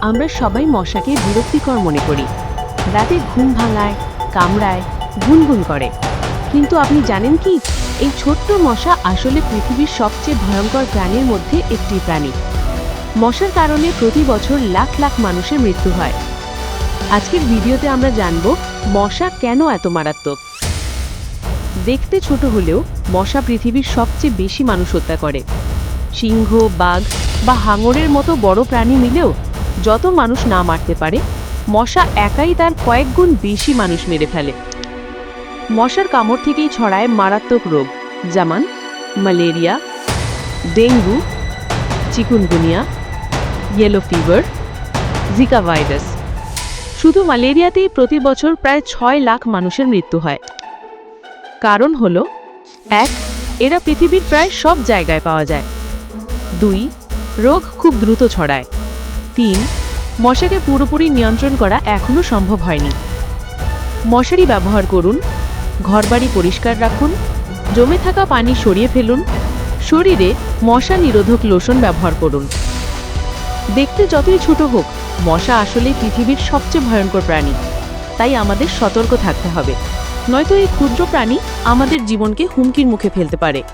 আমরা সবাই মশাকে বিরক্তিকর মনে করি। রাতে ঘুম ভাঙায়, কামড়ায়, গুনগুন করে। কিন্তু আপনি জানেন কি, এই ছোট্ট মশা আসলে পৃথিবীর সবচেয়ে ভয়ঙ্কর প্রাণীর মধ্যে একটি প্রাণী। মশার কারণে প্রতি বছর লাখ লাখ মানুষের মৃত্যু হয়। আজকের ভিডিওতে আমরা জানব মশা কেন এত মারাত্মক। দেখতে ছোট হলেও মশা পৃথিবীর সবচেয়ে বেশি মানুষ হত্যা করে। সিংহ, বাঘ বা হাঙরের মতো বড় প্রাণী মিলেও যত মানুষ না মারতে পারে, মশা একাই তার কয়েক গুণ বেশি মানুষ মেরে ফেলে। মশার কামড় থেকেই ছড়ায় মারাত্মক রোগ, যেমন malaria, dengue, chikungunya, yellow fever, Zika virus. শুধু ম্যালেরিয়াতেই প্রতি বছর প্রায় 6 লাখ মানুষের মৃত্যু হয়। কারণ হলো 1. এরা পৃথিবীর প্রায় সব জায়গায় পাওয়া যায়। 2. রোগ খুব দ্রুত ছড়ায়। 3. মশাকে পুরোপুরি নিয়ন্ত্রণ করা এখনও সম্ভব হয়নি। মশারি ব্যবহার করুন, ঘরবাড়ি পরিষ্কার রাখুন, জমে থাকা পানি সরিয়ে ফেলুন, শরীরে মশা নিরোধক লোশন ব্যবহার করুন। দেখতে যতই ছোট হোক, মশা আসলে পৃথিবীর সবচেয়ে ভয়ঙ্কর প্রাণী। তাই আমাদের সতর্ক থাকতে হবে, নয়তো এই ক্ষুদ্র প্রাণী আমাদের জীবনকে হুমকির মুখে ফেলতে পারে।